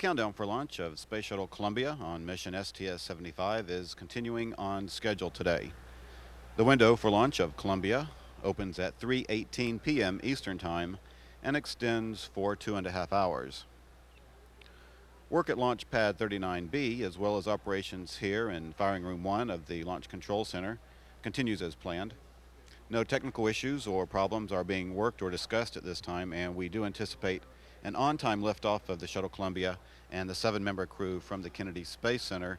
countdown for launch of Space Shuttle Columbia on mission STS-75 is continuing on schedule today. The window for launch of Columbia opens at 3:18 p.m. Eastern Time and extends for 2.5 hours. Work at Launch Pad 39B, as well as operations here in Firing Room 1 of the Launch Control Center, continues as planned. No technical issues or problems are being worked or discussed at this time, and we do anticipate an on-time liftoff of the Shuttle Columbia and the 7-member crew from the Kennedy Space Center.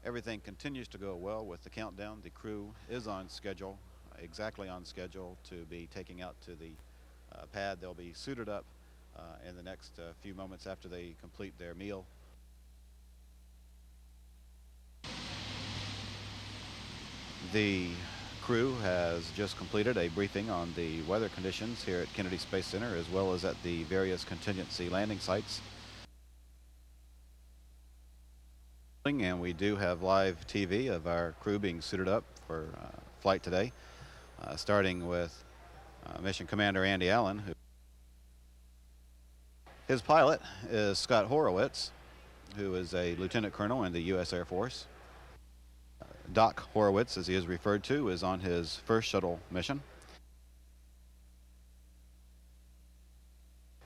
Everything continues to go well with the countdown. The crew is on schedule, exactly on schedule to be taking out to the pad. They'll be suited up in the next few moments after they complete their meal. The crew has just completed a briefing on the weather conditions here at Kennedy Space Center, as well as at the various contingency landing sites. And we do have live TV of our crew being suited up for flight today, starting with Mission Commander Andy Allen. His pilot is Scott Horowitz, who is a lieutenant colonel in the U.S. Air Force. Doc Horowitz, as he is referred to, is on his first shuttle mission.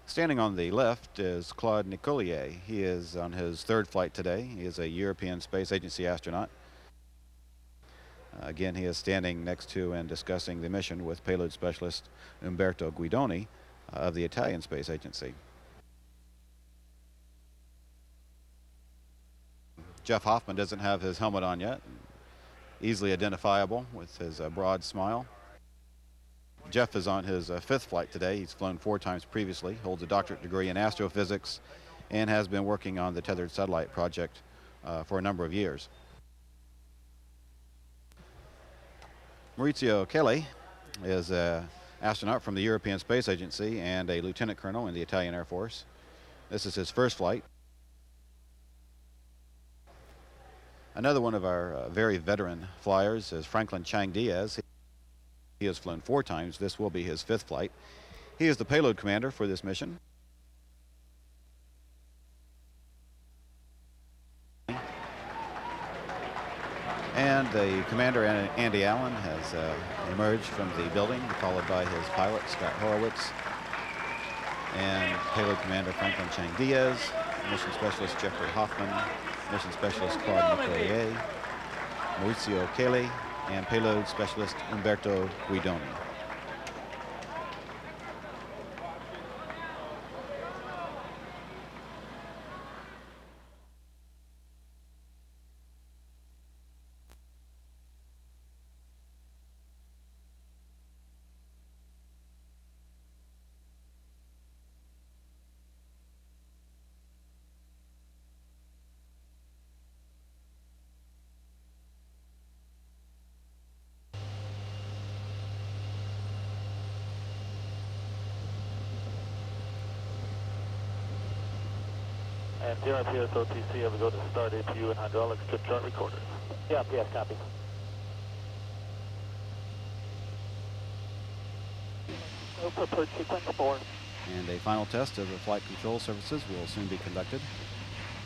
Standing on the left is Claude Nicollier. He is on his third flight today. He is a European Space Agency astronaut. Again, he is standing next to and discussing the mission with payload specialist Umberto Guidoni of the Italian Space Agency. Jeff Hoffman doesn't have his helmet on yet, easily identifiable with his broad smile. Jeff is on his fifth flight today. He's flown 4 times previously, holds a doctorate degree in astrophysics, and has been working on the tethered satellite project for a number of years. Maurizio Kelly is an astronaut from the European Space Agency and a lieutenant colonel in the Italian Air Force. This is his first flight. Another one of our very veteran flyers is Franklin Chang Diaz. He has flown 4 times. This will be his 5th flight. He is the payload commander for this mission. And the commander, Andy Allen, has emerged from the building, followed by his pilot, Scott Horowitz, and payload commander Franklin Chang Diaz, mission specialist Jeffrey Hoffman, mission specialist Claude Nicollier, Maurizio Kelly, and payload specialist Umberto Guidoni. And DRPS OTC, have we go to start APU and hydraulic strip chart recorders. Yeah, yes, copy. Prepared sequence 4. And a final test of the flight control surfaces will soon be conducted.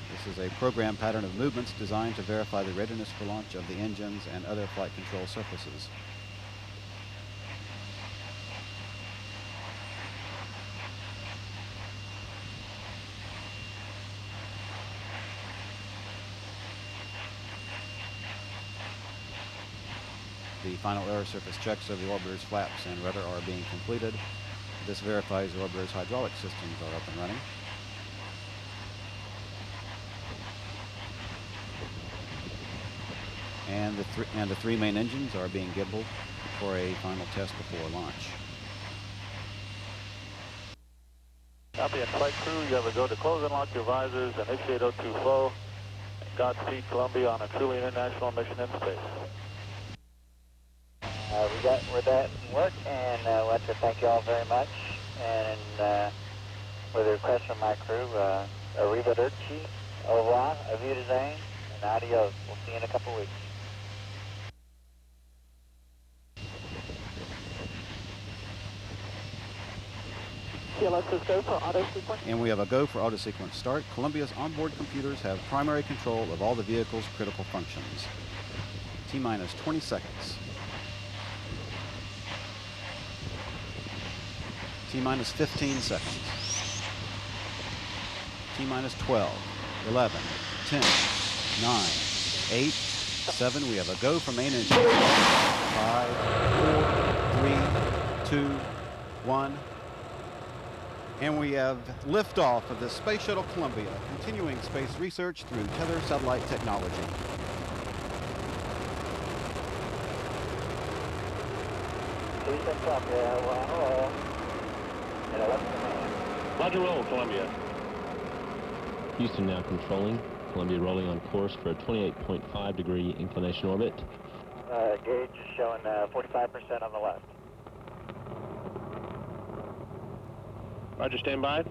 This is a program pattern of movements designed to verify the readiness for launch of the engines and other flight control surfaces. The final air surface checks of the orbiter's flaps and rudder are being completed. This verifies the orbiter's hydraulic systems are up and running. And the 3 main engines are being gimbaled for a final test before launch. Copy, and flight crew, you have a go to close and lock your visors, initiate O2 flow. Godspeed, Columbia, on a truly international mission in space. We're that in work, and I'd like to thank you all very much. And with a request from my crew, arrivederci, au revoir, auf Wiedersehen, and adios. We'll see you in a couple weeks. CLS is go for auto sequence. And we have a go for auto sequence start. Columbia's onboard computers have primary control of all the vehicle's critical functions. T-minus 20 seconds. T-minus 15 seconds. T-minus 12, 11, 10, 9, 8, 7. We have a go for main engine. 5, 4, 3, 2, 1. And we have liftoff of the Space Shuttle Columbia, continuing space research through tether satellite technology. Houston, Columbia, we're on a roll. And 11 command. Roger, roll, Columbia. Houston now controlling. Columbia rolling on course for a 28.5 degree inclination orbit. Gauge is showing 45% on the left. Roger, stand by.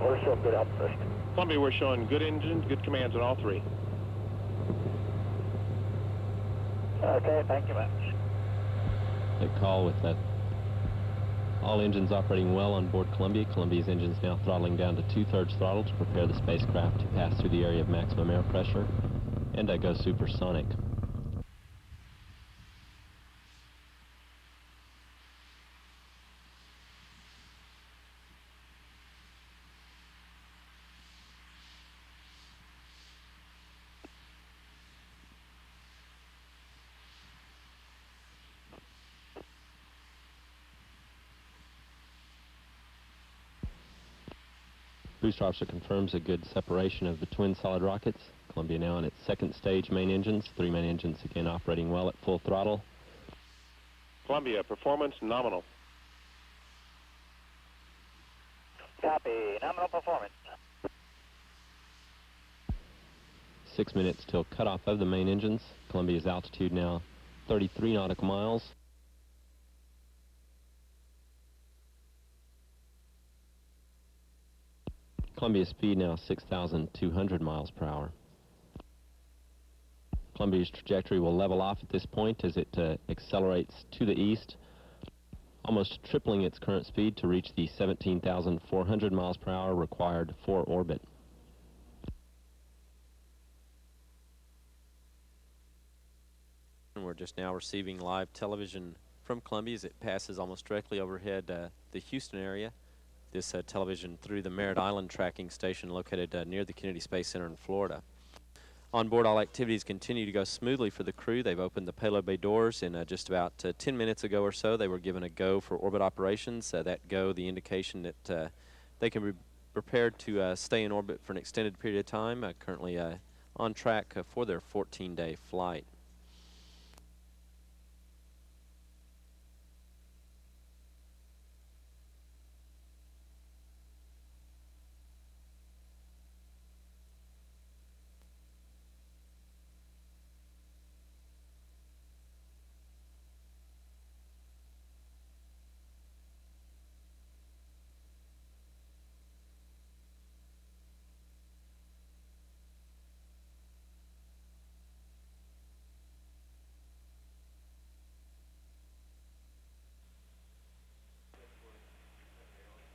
We're showing good output. Columbia, we're showing good engines, good commands on all three. Okay, thank you much. Good call with that. All engines operating well on board Columbia. Columbia's engines now throttling down to 2/3 throttle to prepare the spacecraft to pass through the area of maximum air pressure and go supersonic. Booster officer confirms a good separation of the twin solid rockets. Columbia now on its second stage main engines. 3 main engines again operating well at full throttle. Columbia, performance nominal. Copy, nominal performance. 6 minutes till cutoff of the main engines. Columbia's altitude now 33 nautical miles. Columbia's speed now 6,200 miles per hour. Columbia's trajectory will level off at this point as it accelerates to the east, almost tripling its current speed to reach the 17,400 miles per hour required for orbit. We're just now receiving live television from Columbia as it passes almost directly overhead the Houston area. This television through the Merritt Island tracking station located near the Kennedy Space Center in Florida. On board, all activities continue to go smoothly for the crew. They've opened the payload bay doors, and just about 10 minutes ago or so, they were given a go for orbit operations. That go, the indication that they can be prepared to stay in orbit for an extended period of time, currently on track for their 14-day flight.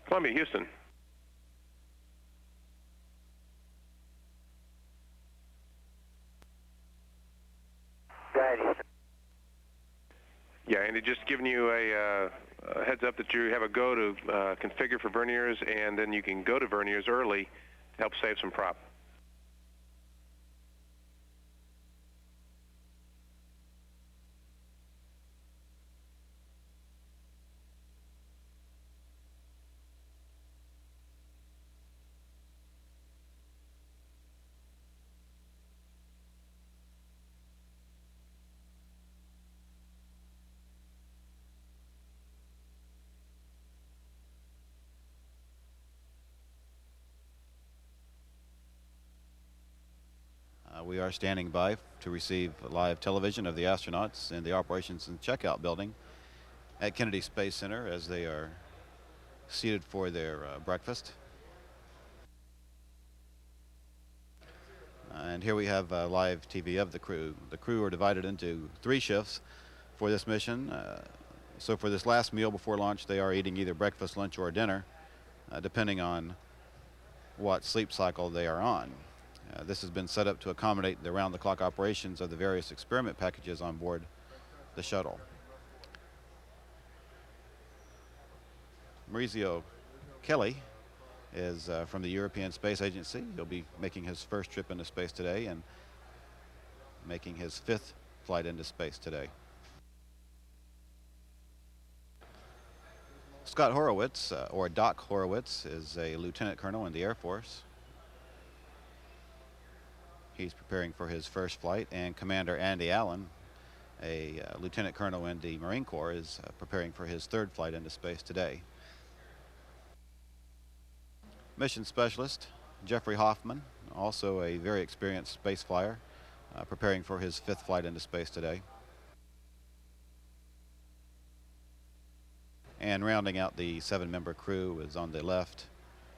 Columbia, Houston. Go ahead, Houston. Yeah, Andy, just giving you a heads up that you have a go to configure for verniers, and then you can go to verniers early to help save some prop. We are standing by to receive live television of the astronauts in the operations and checkout building at Kennedy Space Center as they are seated for their breakfast. And here we have live TV of the crew. The crew are divided into 3 shifts for this mission. So for this last meal before launch, they are eating either breakfast, lunch, or dinner, depending on what sleep cycle they are on. This has been set up to accommodate the round-the-clock operations of the various experiment packages on board the shuttle. Maurizio Kelly is from the European Space Agency. He'll be making his first trip into space today and making his 5th flight into space today. Scott Horowitz, or Doc Horowitz, is a lieutenant colonel in the Air Force. He's preparing for his first flight, and Commander Andy Allen, a lieutenant colonel in the Marine Corps, is preparing for his 3rd flight into space today. Mission specialist Jeffrey Hoffman, also a very experienced space flyer, preparing for his 5th flight into space today. And rounding out the 7-member crew is on the left.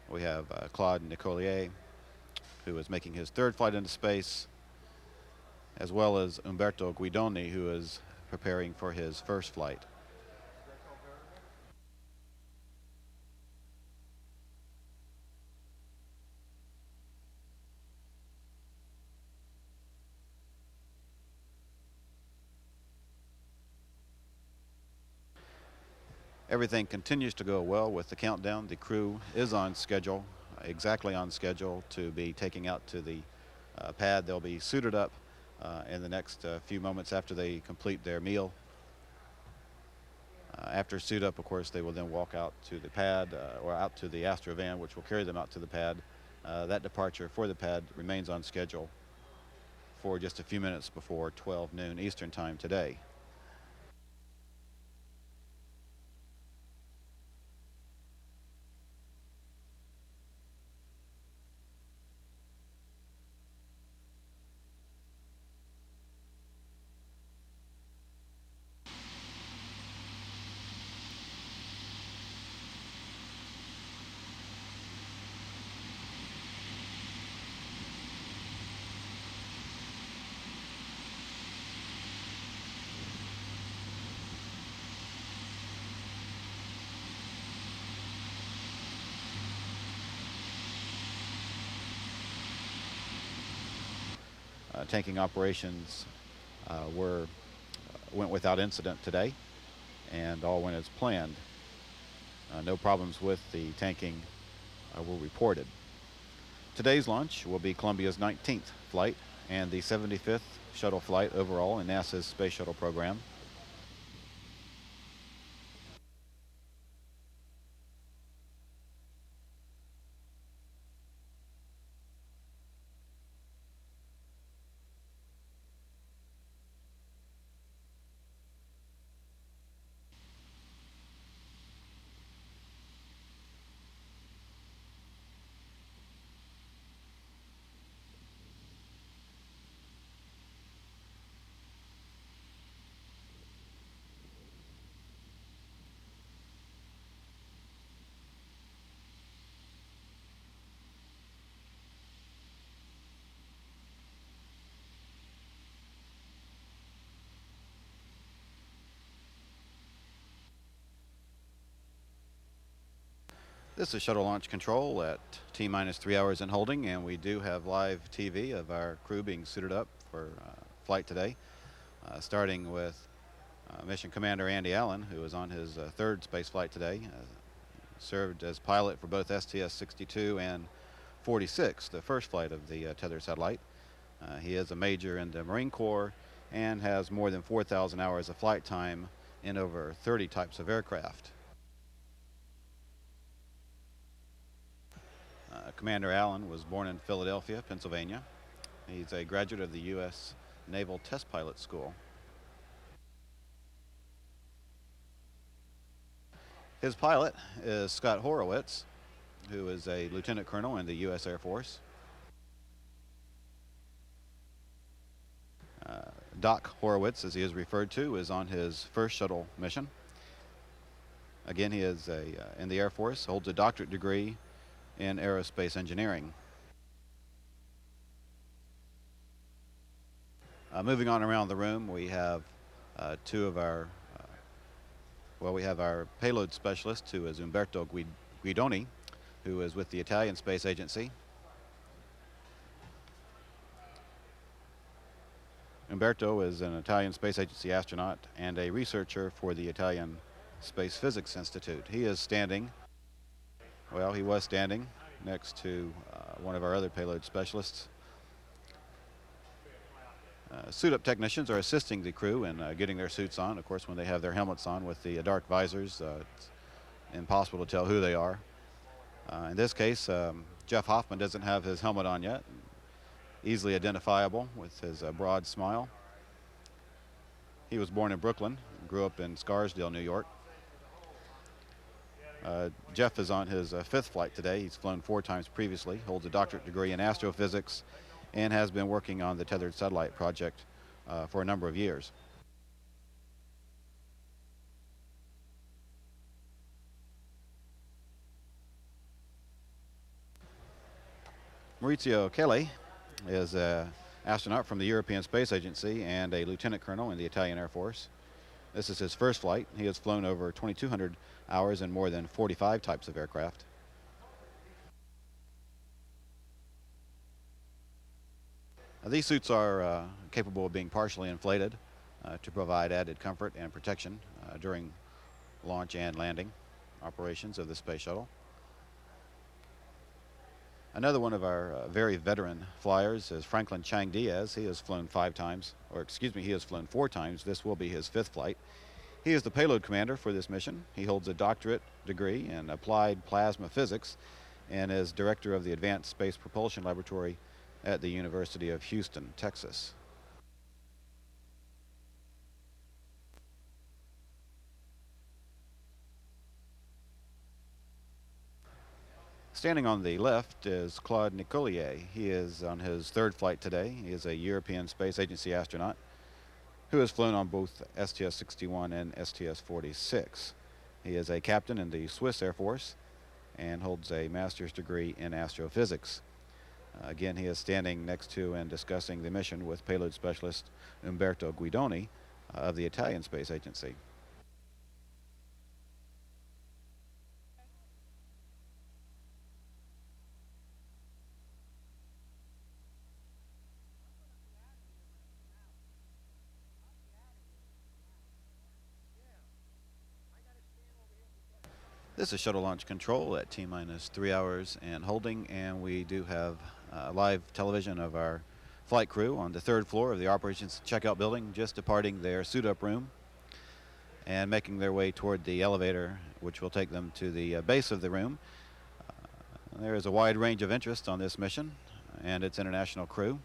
We have Claude Nicollier, who is making his 3rd flight into space, as well as Umberto Guidoni, who is preparing for his 1st flight. Everything continues to go well with the countdown. The crew is on schedule, exactly on schedule to be taking out to the pad. They'll be suited up in the next few moments after they complete their meal. After suit up, of course, they will then walk out to the pad or out to the Astro van, which will carry them out to the pad. That departure for the pad remains on schedule for just a few minutes before 12 noon Eastern time today. Tanking operations went without incident today, and all went as planned. No problems with the tanking were reported. Today's launch will be Columbia's 19th flight and the 75th shuttle flight overall in NASA's Space Shuttle program. This is shuttle launch control at T-minus 3 hours in holding, and we do have live TV of our crew being suited up for flight today, starting with Mission Commander Andy Allen, who is on his 3rd space flight today, served as pilot for both STS-62 and 46, the first flight of the tethered satellite. He is a major in the Marine Corps and has more than 4,000 hours of flight time in over 30 types of aircraft. Commander Allen was born in Philadelphia, Pennsylvania. He's a graduate of the U.S. Naval Test Pilot School. His pilot is Scott Horowitz, who is a lieutenant colonel in the U.S. Air Force. Doc Horowitz, as he is referred to, is on his first shuttle mission. Again, he is in the Air Force, holds a doctorate degree in aerospace engineering. Moving on around the room, we have two of our, we have our payload specialist, who is Umberto Guidoni, who is with the Italian Space Agency. Umberto is an Italian Space Agency astronaut and a researcher for the Italian Space Physics Institute. He is standing, well, he was standing next to one of our other payload specialists. Suit-up technicians are assisting the crew in getting their suits on. Of course, when they have their helmets on with the dark visors, it's impossible to tell who they are. In this case, Jeff Hoffman doesn't have his helmet on yet, easily identifiable with his broad smile. He was born in Brooklyn, grew up in Scarsdale, New York. Jeff is on his fifth flight today. He's flown 4 times previously, holds a doctorate degree in astrophysics, and has been working on the tethered satellite project for a number of years. Maurizio Kelly is an astronaut from the European Space Agency and a lieutenant colonel in the Italian Air Force. This is his first flight. He has flown over 2,200 hours in more than 45 types of aircraft. These suits are capable of being partially inflated to provide added comfort and protection during launch and landing operations of the space shuttle. Another one of our very veteran flyers is Franklin Chang Diaz. He has flown 5 times, or excuse me, he has flown 4 times. This will be his 5th flight. He is the payload commander for this mission. He holds a doctorate degree in applied plasma physics and is director of the Advanced Space Propulsion Laboratory at the University of Houston, Texas. Standing on the left is Claude Nicolier. He is on his 3rd flight today. He is a European Space Agency astronaut who has flown on both STS-75 and STS-76. He is a captain in the Swiss Air Force and holds a master's degree in astrophysics. Again, he is standing next to and discussing the mission with payload specialist Umberto Guidoni of the Italian Space Agency. This is shuttle launch control at T-minus 3 hours and holding, and we do have live television of our flight crew on the 3rd floor of the operations checkout building, just departing their suit-up room and making their way toward the elevator, which will take them to the base of the room. There is a wide range of interest on this mission and its international crew.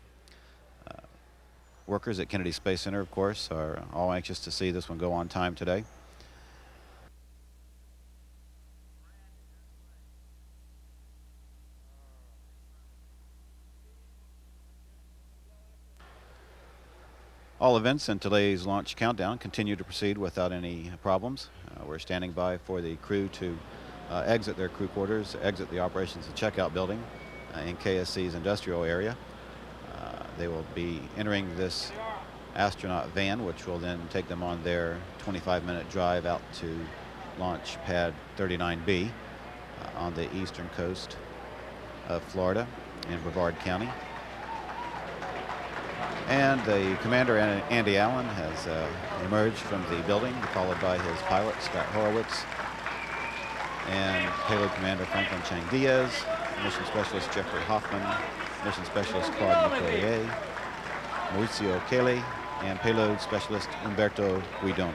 Workers at Kennedy Space Center, of course, are all anxious to see this one go on time today. All events in today's launch countdown continue to proceed without any problems. We're standing by for the crew to exit their crew quarters, exit the operations and checkout building in KSC's industrial area. They will be entering this astronaut van, which will then take them on their 25-minute drive out to launch pad 39B on the eastern coast of Florida in Brevard County. And the commander, Andy Allen, has emerged from the building, followed by his pilot, Scott Horowitz, and payload commander Franklin Chang Diaz, mission specialist Jeffrey Hoffman, mission specialist Claude Nicolier, Maurizio Kelly, and payload specialist Umberto Guidoni.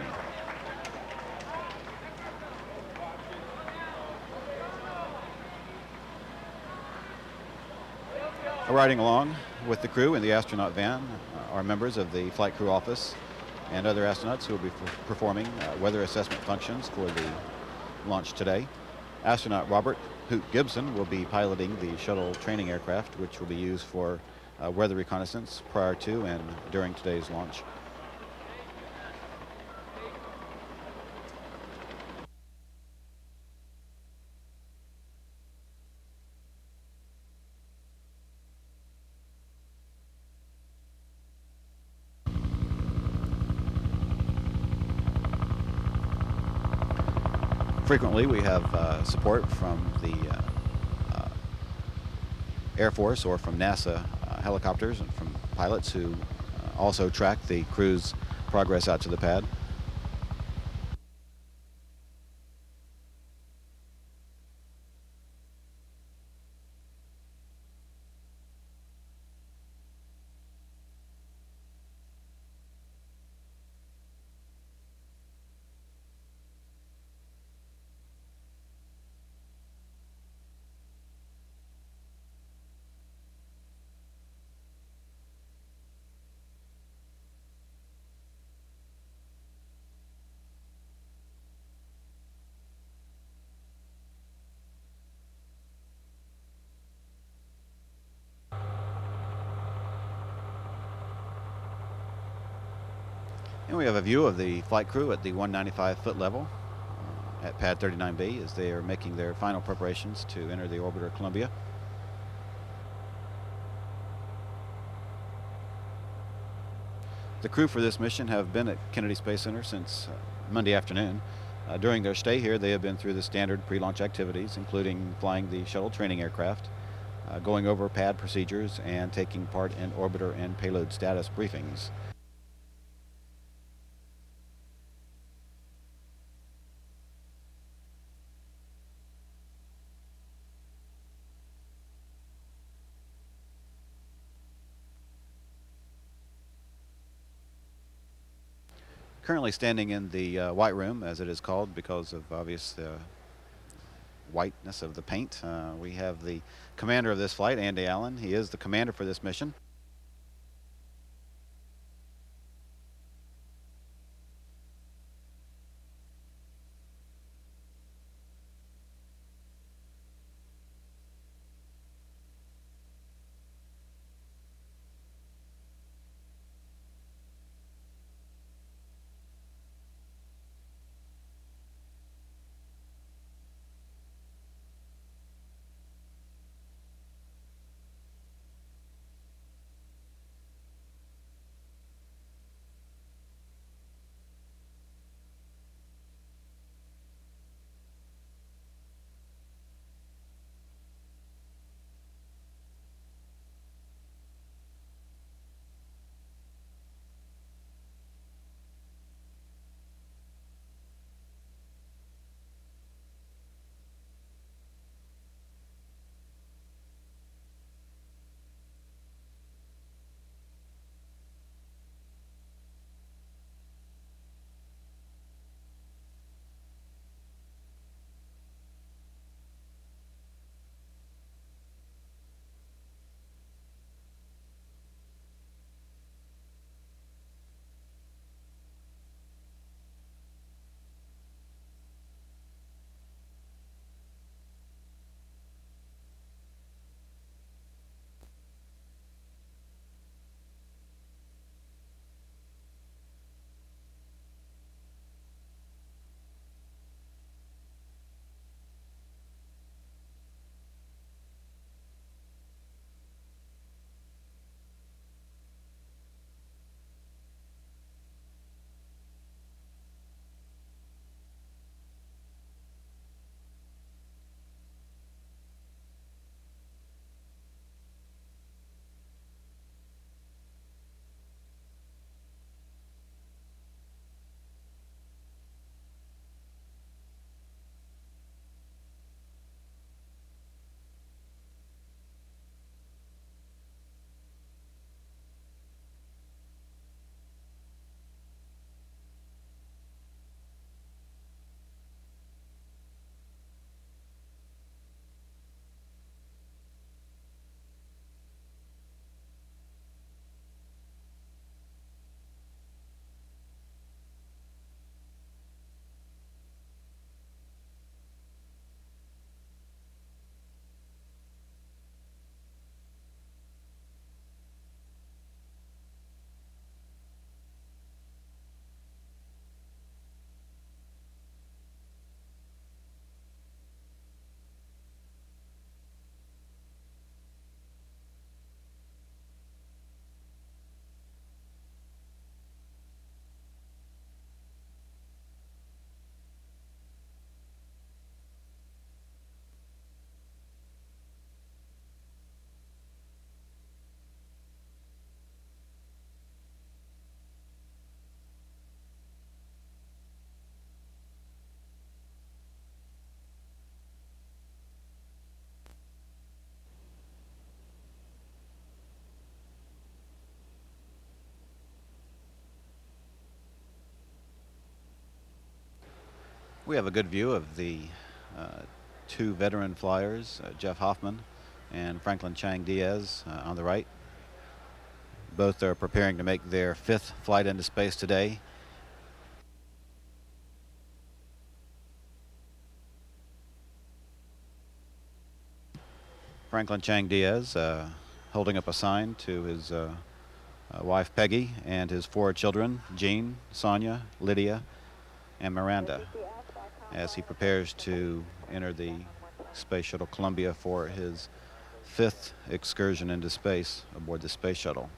Riding along with the crew in the astronaut van are members of the flight crew office and other astronauts who will be performing weather assessment functions for the launch today. Astronaut Robert Hoot Gibson will be piloting the shuttle training aircraft, which will be used for weather reconnaissance prior to and during today's launch. Frequently, we have support from the Air Force or from NASA helicopters and from pilots who also track the crew's progress out to the pad. And we have a view of the flight crew at the 195-foot level at pad 39B as they are making their final preparations to enter the orbiter Columbia. The crew for this mission have been at Kennedy Space Center since Monday afternoon. During their stay here, they have been through the standard pre-launch activities, including flying the shuttle training aircraft, going over pad procedures, and taking part in orbiter and payload status briefings. Currently standing in the white room, as it is called because of obvious whiteness of the paint, we have the commander of this flight, Andy Allen. He is the commander for this mission. We have a good view of the two veteran flyers, Jeff Hoffman and Franklin Chang Diaz on the right. Both are preparing to make their 5th flight into space today. Franklin Chang Diaz holding up a sign to his wife Peggy and his 4 children, Jean, Sonia, Lydia, and Miranda, as he prepares to enter the Space Shuttle Columbia for his 5th excursion into space aboard the Space Shuttle.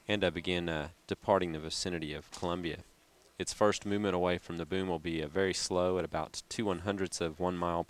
And begin departing the vicinity of Columbia. Its first movement away from the boom will be very slow at about 2/100ths of 1 mile per